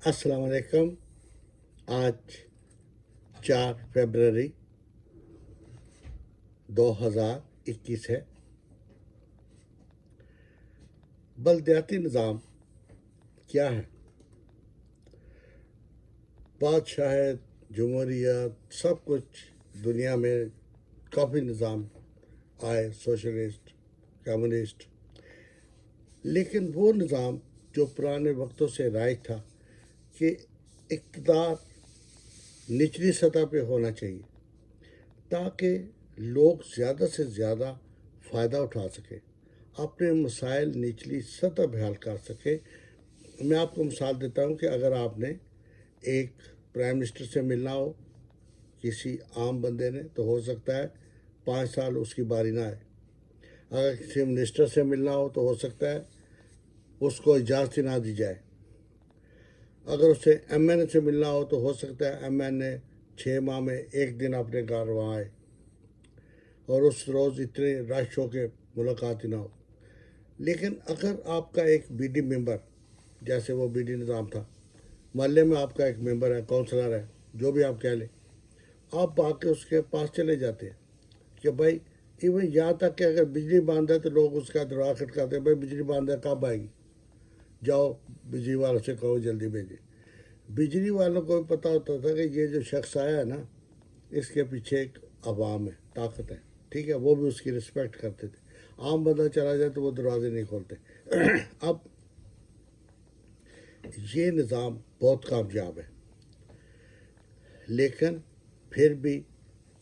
السلام علیکم. آج 4 فروری 2021 ہے. بلدیاتی نظام کیا ہے؟ بادشاہت، جمہوریت، سب کچھ دنیا میں کافی نظام آئے، سوشلسٹ، کمیونسٹ. لیکن وہ نظام جو پرانے وقتوں سے رائج تھا کہ اقتدار نچلی سطح پہ ہونا چاہیے تاکہ لوگ زیادہ سے زیادہ فائدہ اٹھا سکیں، اپنے مسائل نچلی سطح پہ حل کر سکے. میں آپ کو مثال دیتا ہوں کہ اگر آپ نے ایک پرائم منسٹر سے ملنا ہو کسی عام بندے نے تو ہو سکتا ہے 5 سال اس کی باری نہ آئے. اگر کسی منسٹر سے ملنا ہو تو ہو سکتا ہے اس کو اجازت ہی نہ دی جائے. اگر اسے ایم این اے سے ملنا ہو تو ہو سکتا ہے ایم این اے 6 ماہ میں ایک دن اپنے گھر وہاں آئے اور اس روز اتنے رش ہو کے ملاقات ہی نہ ہو. لیکن اگر آپ کا ایک بی ڈی ممبر، جیسے وہ بی ڈی نظام تھا، محلے میں آپ کا ایک ممبر ہے، کونسلر ہے، جو بھی آپ کہہ لیں، آپ آ کے اس کے پاس چلے جاتے ہیں کہ بھائی ایون یہاں تک کہ اگر بجلی بند ہے تو لوگ اس کا دروازہ کھٹکاتے ہیں، بھائی بجلی بند ہے کب آئے گی، جاؤ بجلی والوں سے کہو جلدی بھیجے. بجلی والوں کو بھی پتہ ہوتا تھا کہ یہ جو شخص آیا ہے نا، اس کے پیچھے ایک عوام ہے، طاقت ہے، ٹھیک ہے. وہ بھی اس کی رسپیکٹ کرتے تھے. عام بندہ چلا جائے تو وہ دروازے نہیں کھولتے. اب یہ نظام بہت کامیاب ہے، لیکن پھر بھی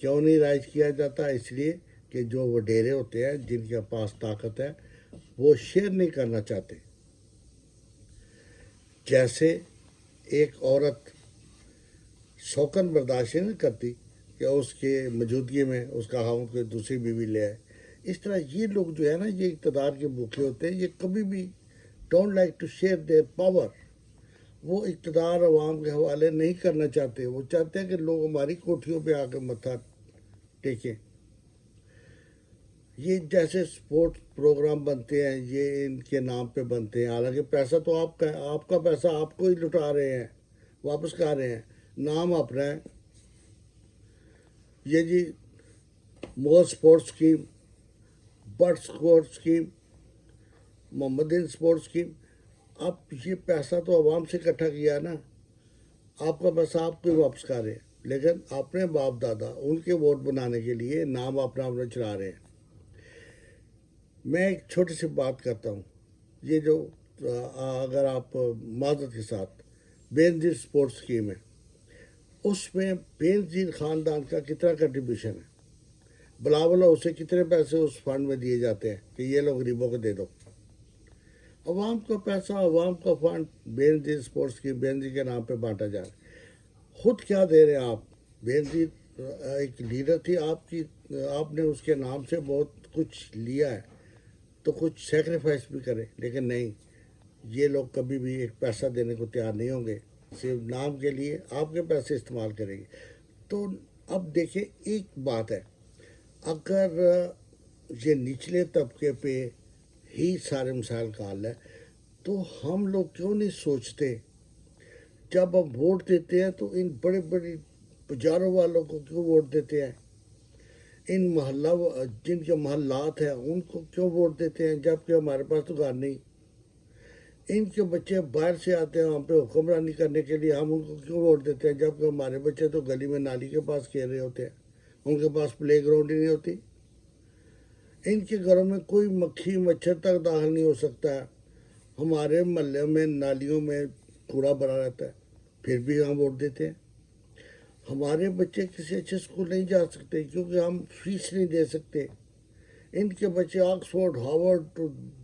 کیوں نہیں رائج کیا جاتا؟ اس لیے کہ جو وڈیرے ہوتے ہیں، جن کے پاس طاقت ہے، وہ شیئر نہیں کرنا چاہتے. جیسے ایک عورت شوکن برداشت نہیں کرتی کہ اس کے موجودگی میں اس کا خاوند کوئی دوسری بیوی لے آئے، اس طرح یہ لوگ جو ہے نا، یہ اقتدار کے بھوکے ہوتے ہیں. یہ کبھی بھی don't like to share their power. وہ اقتدار عوام کے حوالے نہیں کرنا چاہتے. وہ چاہتے ہیں کہ لوگ ہماری کوٹھیوں پہ آ کے متھا ٹیکیں. یہ جیسے سپورٹس پروگرام بنتے ہیں، یہ ان کے نام پہ بنتے ہیں، حالانکہ پیسہ تو آپ کا ہے، آپ کا پیسہ آپ کو ہی لٹا رہے ہیں، واپس کھا رہے ہیں، نام اپنا ہے. یہ جی Mughal sports scheme, Butt sports scheme, Mohammedan sports scheme. اب یہ پیسہ تو عوام سے اکٹھا کیا نا، آپ کا پیسہ آپ کو ہی واپس کھا رہے ہیں. لیکن اپنے باپ دادا ان کے ووٹ بنانے کے لیے نام اپنا چلا رہے ہیں. میں ایک چھوٹی سی بات کرتا ہوں. یہ جو اگر آپ معذرت کے ساتھ بے نظیر سپورٹس اسکیم ہے، اس میں بے نظیر خاندان کا کتنا کنٹریبیوشن ہے؟ بلا اسے کتنے پیسے اس فنڈ میں دیے جاتے ہیں کہ یہ لوگ غریبوں کو دے دو؟ عوام کا پیسہ، عوام کا فنڈ بے نظیر سپورٹس کی بے نظیر کے نام پہ بانٹا جا رہا ہے. خود کیا دے رہے ہیں آپ؟ بے نظیر ایک لیڈر تھی آپ کی، آپ نے اس کے نام سے بہت کچھ لیا ہے تو کچھ سیکریفائس بھی کرے. لیکن نہیں، یہ لوگ کبھی بھی ایک پیسہ دینے کو تیار نہیں ہوں گے، صرف نام کے لیے آپ کے پیسے استعمال کریں گے. تو اب دیکھیں، ایک بات ہے، اگر یہ نچلے طبقے پہ ہی سارے مسائل کا حل ہے تو ہم لوگ کیوں نہیں سوچتے جب ہم ووٹ دیتے ہیں تو ان بڑے بڑے بازاروں والوں کو کیوں ووٹ دیتے ہیں؟ ان محلہ جن کے محلات ہیں ان کو کیوں ووٹ دیتے ہیں جبکہ ہمارے پاس تو گھر نہیں؟ ان کے بچے باہر سے آتے ہیں ہم پہ حکمرانی کرنے کے لیے، ہم ان کو کیوں ووٹ دیتے ہیں جبکہ ہمارے بچے تو گلی میں نالی کے پاس کھیل رہے ہوتے ہیں، ان کے پاس پلے گراؤنڈ ہی نہیں ہوتی. ان کے گھروں میں کوئی مکھی مچھر تک داخل نہیں ہو سکتا ہے. ہمارے محلے میں نالیوں میں کوڑا بھرا رہتا ہے، پھر بھی ہم ووٹ دیتے ہیں. ہمارے بچے کسی اچھے اسکول نہیں جا سکتے کیونکہ ہم فیس نہیں دے سکتے. ان کے بچے آکسفورڈ، ہارورڈ،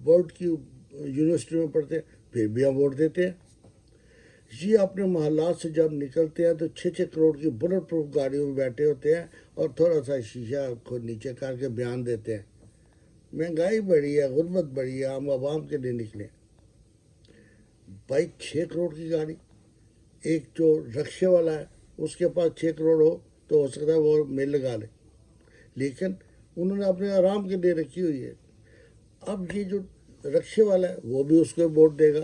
ورلڈ کی یونیورسٹی میں پڑھتے ہیں، پھر بھی ہم ووٹ دیتے ہیں. یہ اپنے محلات سے جب نکلتے ہیں تو 6 کروڑ کی بلٹ پروف گاڑیوں میں بیٹھے ہوتے ہیں اور تھوڑا سا شیشہ کو نیچے کر کے بیان دیتے ہیں مہنگائی بڑھی ہے، غربت بڑھی ہے، ہم عوام کے لیے نکلے. بھائی 6 کروڑ کی گاڑی، ایک جو رکشے والا ہے اس کے پاس 6 کروڑ ہو تو ہو سکتا ہے وہ میل لگا لے، لیکن انہوں نے اپنے آرام کے لیے رکھی ہوئی ہے. اب یہ جو رکشے والا ہے وہ بھی اس کو ووٹ دے گا.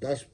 10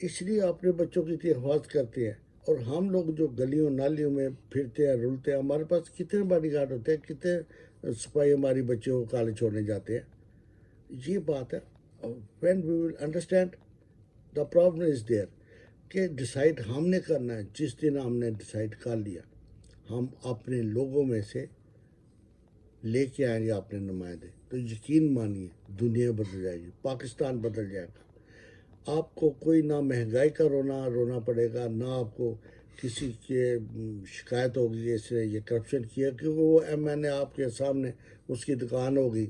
اس لیے اپنے بچوں کی اتنی حفاظت کرتے ہیں. اور ہم لوگ جو گلیوں نالیوں میں پھرتے ہیں رلتے ہیں، ہمارے پاس کتنے باڈی گارڈ ہوتے ہیں، کتنے سپاہی ہماری بچوں کو کالج چھوڑنے جاتے ہیں. یہ بات ہے. When we will understand the problem is there کہ ڈیسائیڈ ہم نے کرنا ہے. جس دن ہم نے ڈیسائیڈ کر لیا ہم اپنے لوگوں میں سے لے کے آئیں گے اپنے نمائندے، تو یقین مانیے دنیا بدل جائے گی، پاکستان بدل جائے گا. آپ کو کوئی نہ مہنگائی کا رونا پڑے گا، نہ آپ کو کسی کے شکایت ہوگی کہ اس نے یہ کرپشن کیا، کیونکہ وہ ایم این اے آپ کے سامنے اس کی دکان ہوگی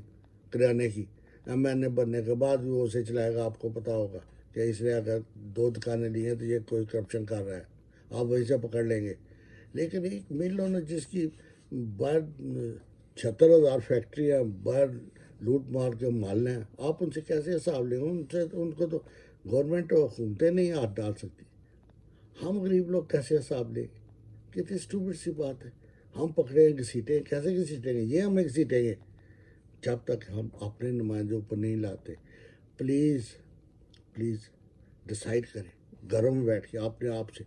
کرانے کی. ایم این اے بننے کے بعد بھی وہ اسے چلائے گا. آپ کو پتا ہوگا کہ اس نے اگر 2 دکانیں لی ہیں تو یہ کوئی کرپشن کر رہا ہے، آپ وہیں سے پکڑ لیں گے. لیکن ایک مل ہونا جس کی باہر 76,000 فیکٹریاں باہر لوٹ مار کے مال ہیں، آپ ان سے کیسے حساب لیں گے؟ ان کو تو گورنمنٹ اور حکومتیں نہیں ہاتھ ڈال سکتی. ہم غریب لوگ کیسے حساب لیں گے؟ کتنی اسٹوپڈ سی بات ہے. ہم پکڑیں گے گھسیٹیں، کیسے گھسیٹیں گے؟ یہ ہمیں گھسیٹیں گے جب تک ہم اپنے نمائندوں پر نہیں لاتے. پلیز پلیز ڈیسائیڈ کریں گھروں میں بیٹھ کے اپنے آپ سے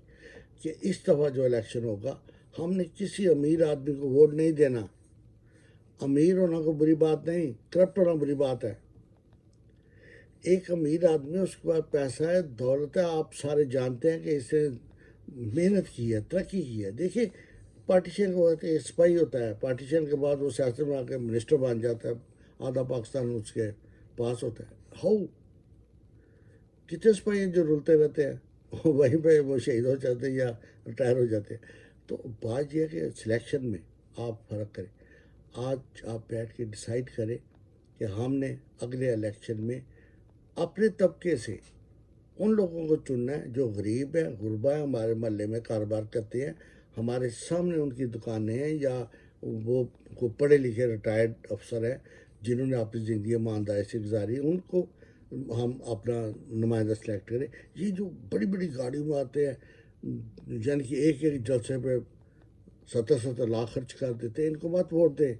کہ اس دفعہ جو الیکشن ہوگا ہم نے کسی امیر آدمی کو ووٹ نہیں دینا. امیر ہونا کوئی بری بات نہیں، کرپٹ ہونا بری بات ہے. ایک امیر آدمی اس کے پاس پیسہ ہے، دولت ہے، آپ سارے جانتے ہیں کہ اس نے محنت کی ہے، ترقی کی ہے. دیکھیے پارٹیشن کو ہوتا ہے، سپاہی ہوتا ہے، پارٹیشن کے بعد وہ سیاست میں آ کے منسٹر بن جاتا ہے، آدھا پاکستان اس کے پاس ہوتا ہے. ہاؤ کتنے سپاہی ہیں جو رلتے رہتے ہیں وہیں پہ وہ شہید ہو جاتے ہیں یا ریٹائر ہو جاتے ہیں. تو بات یہ ہے کہ سلیکشن میں آپ فرق کریں. آج آپ بیٹھ کے ڈیسائیڈ کریں کہ ہم نے اگلے الیکشن میں اپنے طبقے سے ان لوگوں کو چننا ہے جو غریب ہیں، غربا ہیں، ہمارے محلے میں کاروبار کرتے ہیں، ہمارے سامنے ان کی دکانیں ہیں، یا وہ کو پڑھے لکھے ریٹائرڈ افسر ہیں جنہوں نے اپنی زندگی ایمانداری سے گزاری، ان کو ہم اپنا نمائندہ سلیکٹ کریں. یہ جو بڑی بڑی گاڑیوں میں آتے ہیں، یعنی کہ ایک ایک جلسے پہ 70 لاکھ خرچ کر دیتے ہیں، ان کو مت ووٹ دیں.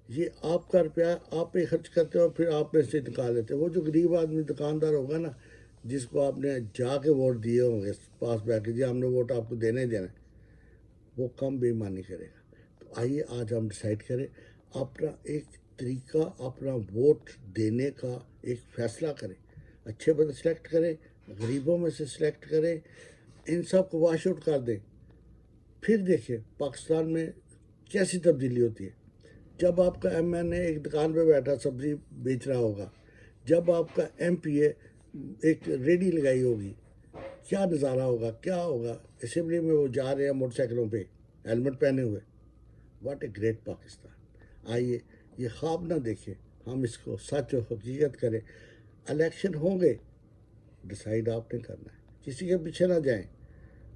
یہ آپ کا روپیہ آپ پہ خرچ کرتے ہو، پھر آپ میں سے نکال لیتے. وہ جو غریب آدمی دکاندار ہوگا نا، جس کو آپ نے جا کے ووٹ دیے ہوں گے پاس بیٹھ کے، جی ہم نے ووٹ آپ کو دینا ہی دینا ہے، وہ کم بے ایمانی کرے گا. تو آئیے آج ہم ڈیسائیڈ کریں، اپنا ایک طریقہ، اپنا ووٹ دینے کا ایک فیصلہ کریں. اچھے بندے سلیکٹ کریں، غریبوں میں سے سلیکٹ کریں، ان سب کو واش آؤٹ کر دیں. پھر دیکھیں پاکستان میں کیسی تبدیلی ہوتی ہے. جب آپ کا ایم این اے ایک دکان پہ بیٹھا سبزی بیچ رہا ہوگا، جب آپ کا ایم پی اے ایک ریڈی لگائی ہوگی، کیا نظارہ ہوگا، کیا ہوگا. اسمبلی میں وہ جا رہے ہیں موٹر سائیکلوں پہ ہیلمٹ پہنے ہوئے. What a great Pakistan. آئیے یہ خواب نہ دیکھیں، ہم اس کو سچ و حقیقت کریں. الیکشن ہوں گے، ڈیسائیڈ آپ نے کرنا ہے، کسی کے پیچھے نہ جائیں.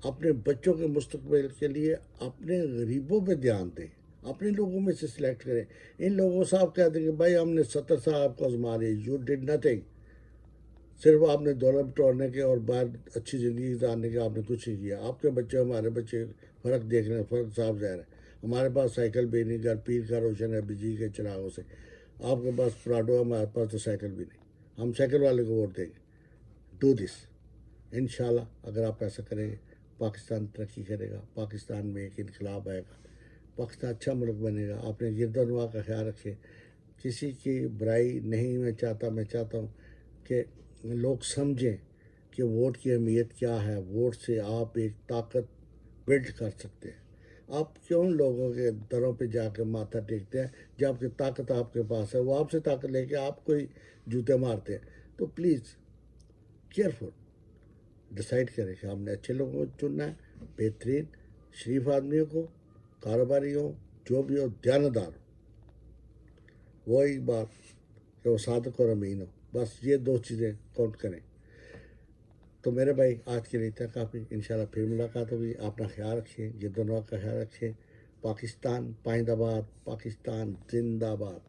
اپنے بچوں کے مستقبل کے لیے اپنے غریبوں پہ دھیان دیں، اپنے لوگوں میں سے سلیکٹ کریں. ان لوگوں سے آپ کہتے ہیں کہ بھائی ہم نے 70 سال آپ کو آزما لی، یو ڈڈ نتھنگ. صرف آپ نے دولت بٹورنے کے اور باہر اچھی زندگی گزارنے کے آپ نے کچھ نہیں کیا. آپ کے بچے ہمارے بچے فرق دیکھ رہے ہیں، فرق صاف ظاہر ہے. ہمارے پاس سائیکل بھی نہیں، گھر پیر کا روشن ہے بجلی کے چراغوں سے. آپ کے پاس پراڈو، ہمارے پاس تو سائیکل بھی نہیں. ہم سائیکل والے کو ووٹ دیں گے. Do this. انشاءاللہ اگر آپ ایسا کریں گے پاکستان ترقی کرے گا، پاکستان میں ایک انقلاب آئے گا، پاکستان اچھا ملک بنے گا. آپ نے گرد و نواح کا خیال رکھیں. کسی کی برائی نہیں میں چاہتا ہوں کہ لوگ سمجھیں کہ ووٹ کی اہمیت کیا ہے. ووٹ سے آپ ایک طاقت بلڈ کر سکتے ہیں. آپ کیوں لوگوں کے دروں پہ جا کے ماتھا ٹیکتے ہیں جب کہ طاقت آپ کے پاس ہے؟ وہ آپ سے طاقت لے کے آپ کو ہی جوتے مارتے ہیں. تو پلیز کیئرفل ڈیسائیڈ کریں کہ ہم نے اچھے لوگوں کو چننا ہے، بہترین شریف آدمیوں کو، کاروباری ہوں، جو بھی ہو، دیانتدار ہو. وہی بات کہ وہ صادق اور امین ہو. بس یہ 2 چیزیں کاؤنٹ کریں. تو میرے بھائی آج کے لیے اتنا کافی. انشاءاللہ پھر ملاقات ہوگی. اپنا خیال رکھیں، گرد و نواح کا خیال رکھیں. پاکستان پائندہ باد، پاکستان زندہ باد.